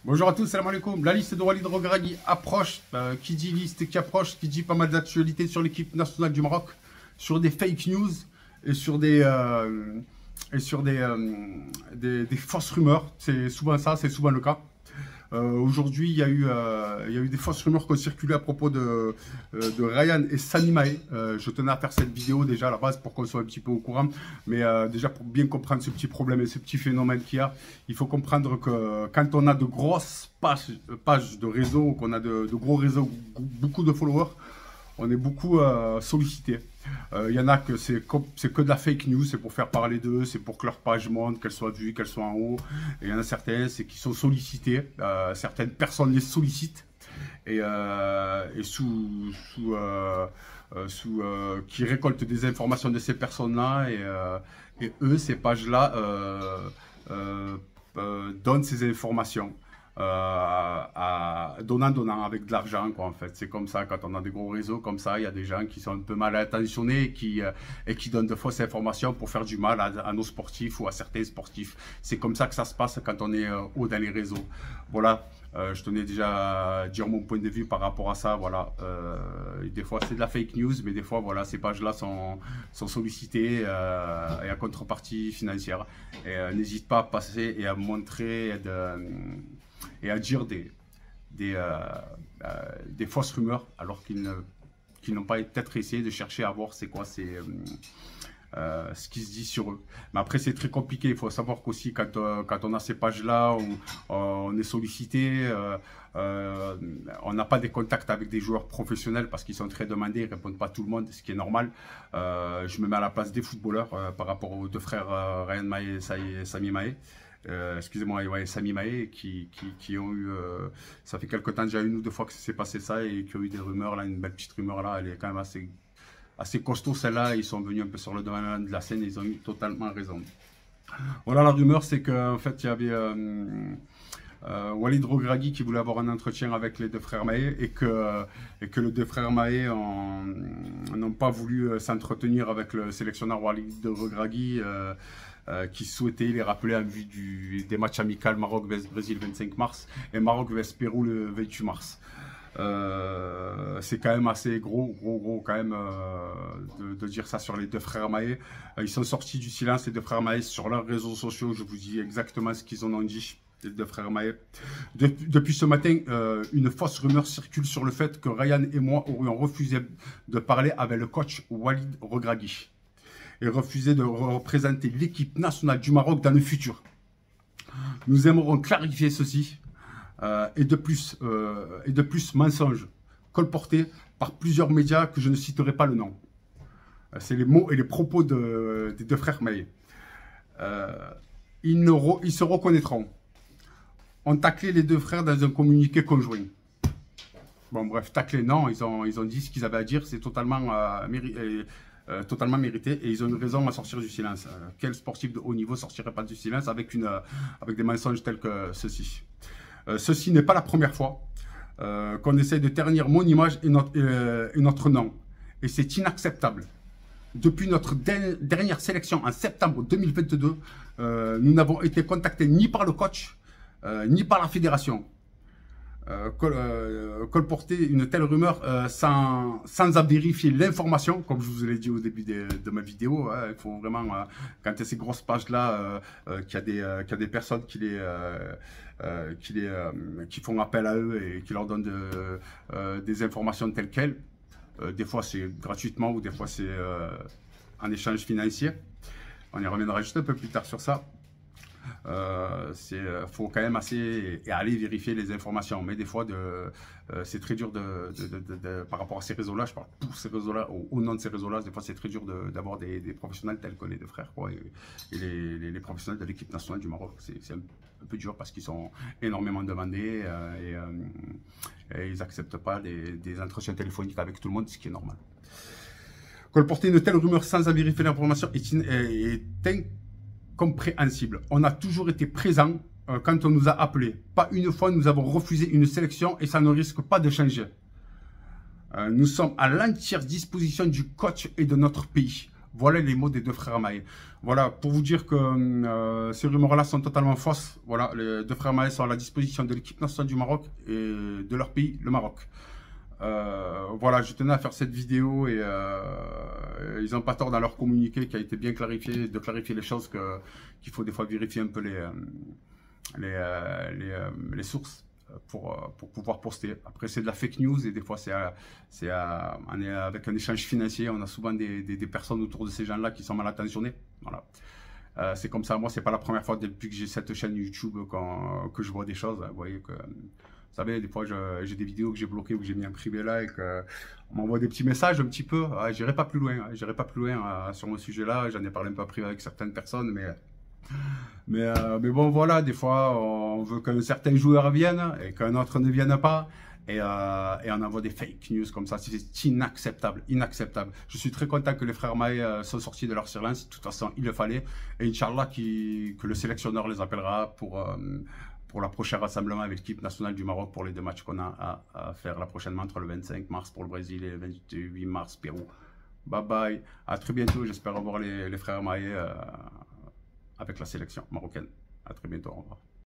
Bonjour à tous, salam alaikum. La liste de Walid Regragui approche. Qui dit liste qui approche, qui dit pas mal d'actualités sur l'équipe nationale du Maroc, sur des fake news et sur des fausses rumeurs. C'est souvent ça, c'est souvent le cas. Aujourd'hui, il y a eu des fausses rumeurs qui ont circulé à propos de Ryan et Samy Mahé. Je tenais à faire cette vidéo déjà à la base pour qu'on soit un petit peu au courant. Mais déjà pour bien comprendre ce petit problème et ce petit phénomène qu'il y a, il faut comprendre que quand on a de grosses pages de réseau, qu'on a de gros réseaux, beaucoup de followers, on est beaucoup sollicité. Il y en a que c'est que de la fake news, c'est pour faire parler d'eux, c'est pour que leur page monte, qu'elle soit vue, qu'elle soit en haut. Et il y en a certains, c'est qui sont sollicités, certaines personnes les sollicitent et qui récoltent des informations de ces personnes-là et eux, ces pages-là donnent ces informations. Donnant avec de l'argent, quoi, en fait. C'est comme ça, quand on a des gros réseaux comme ça, il y a des gens qui sont un peu mal intentionnés et qui donnent de fausses informations pour faire du mal à nos sportifs ou à certains sportifs. C'est comme ça que ça se passe quand on est haut dans les réseaux. Voilà. Je tenais déjà à dire mon point de vue par rapport à ça. Voilà. Des fois, c'est de la fake news, mais des fois, voilà, ces pages-là sont sollicitées et à contrepartie financière. N'hésite pas à passer et à montrer et à dire des fausses rumeurs alors qu'ils n'ont pas peut-être essayé de chercher à voir c'est quoi ce qui se dit sur eux. Mais après, c'est très compliqué. Il faut savoir qu'aussi, quand on a ces pages-là où on est sollicité, on n'a pas des contacts avec des joueurs professionnels parce qu'ils sont très demandés, ils ne répondent pas à tout le monde, ce qui est normal. Je me mets à la place des footballeurs par rapport aux deux frères Ryan Mahé et Samy Mahé. Excusez-moi, ouais, Samy Mahé qui ont eu, ça fait quelques temps déjà une ou deux fois que ça s'est passé ça et qui ont eu des rumeurs là, une belle petite rumeur là, elle est quand même assez costaud celle-là, ils sont venus un peu sur le devant de la scène, ils ont eu totalement raison. Voilà, la rumeur c'est qu'en fait il y avait Walid Regragui qui voulait avoir un entretien avec les deux frères Mahé et que les deux frères Mahé n'ont pas voulu s'entretenir avec le sélectionneur Walid Regragui qui souhaitait les rappeler en vue des matchs amicaux Maroc vs Brésil 25 mars et Maroc vs Pérou le 28 mars. C'est quand même assez gros quand même de dire ça sur les deux frères Mahé. Ils sont sortis du silence, les deux frères Mahé, sur leurs réseaux sociaux. Je vous dis exactement ce qu'ils en ont dit, les deux frères Mahé. Depuis ce matin, une fausse rumeur circule sur le fait que Ryan et moi aurions refusé de parler avec le coach Walid Regragui et refusé de représenter l'équipe nationale du Maroc dans le futur. Nous aimerons clarifier ceci. Et de plus, mensonges colportés par plusieurs médias que je ne citerai pas le nom. C'est les mots et les propos des deux frères Mahé. Ils se reconnaîtront. On taclé les deux frères dans un communiqué conjoint. Bon bref, taclé non, ils ont dit ce qu'ils avaient à dire, c'est totalement mérité et ils ont une raison à sortir du silence. Quel sportif de haut niveau sortirait pas du silence avec des mensonges tels que ceci? Ceci n'est pas la première fois qu'on essaie de ternir mon image et notre nom. Et c'est inacceptable. Depuis notre dernière sélection en septembre 2022, nous n'avons été contactés ni par le coach, ni par la fédération. Colporter une telle rumeur sans vérifier l'information, comme je vous l'ai dit au début de ma vidéo, hein, il faut vraiment, quand il y a ces grosses pages-là, qu'il y a des personnes qui font appel à eux et qui leur donnent des informations telles quelles. Des fois c'est gratuitement ou des fois c'est en échange financier. On y reviendra juste un peu plus tard sur ça. Faut quand même aller vérifier les informations, mais des fois c'est très dur par rapport à ces réseaux-là, je parle pour ces réseaux-là, au nom de ces réseaux-là, des fois c'est très dur d'avoir des professionnels tels que les deux frères, quoi, et les professionnels de l'équipe nationale du Maroc. C'est un peu dur parce qu'ils sont énormément demandés et ils n'acceptent pas des entretiens téléphoniques avec tout le monde, ce qui est normal. Colporter une telle rumeur sans vérifier l'information est incompréhensible. On a toujours été présent quand on nous a appelés. Pas une fois nous avons refusé une sélection et ça ne risque pas de changer. Nous sommes à l'entière disposition du coach et de notre pays. Voilà les mots des deux frères Maé. Voilà, pour vous dire que ces rumeurs-là sont totalement fausses. Voilà, les deux frères Maé sont à la disposition de l'équipe nationale du Maroc et de leur pays, le Maroc. Voilà, je tenais à faire cette vidéo et ils n'ont pas tort dans leur communiqué qui a été bien clarifié, de clarifier les choses qu'il faut des fois vérifier un peu les sources pour pouvoir poster. Après, c'est de la fake news et des fois, on est avec un échange financier. On a souvent des personnes autour de ces gens-là qui sont mal intentionnées. Voilà. C'est comme ça. Moi, c'est pas la première fois depuis que j'ai cette chaîne YouTube que je vois des choses. Vous voyez que, vous savez, des fois, j'ai des vidéos que j'ai bloquées ou que j'ai mis en privé là et qu'on m'envoie des petits messages un petit peu. J'irai pas plus loin. J'irai pas plus loin sur ce sujet-là. J'en ai parlé un peu en privé avec certaines personnes, mais bon, voilà, des fois, on veut qu'un certain joueur vienne et qu'un autre ne vienne pas. Et on envoie des fake news comme ça. C'est inacceptable, inacceptable. Je suis très content que les frères Maé soient sortis de leur silence. De toute façon, il le fallait. Et Inch'Allah, que le sélectionneur les appellera pour la prochaine rassemblement avec l'équipe nationale du Maroc pour les 2 matchs qu'on a à faire là prochainement entre le 25 mars pour le Brésil et le 28 mars Pérou. Bye bye. À très bientôt. J'espère revoir les frères Maé avec la sélection marocaine. À très bientôt. Au revoir.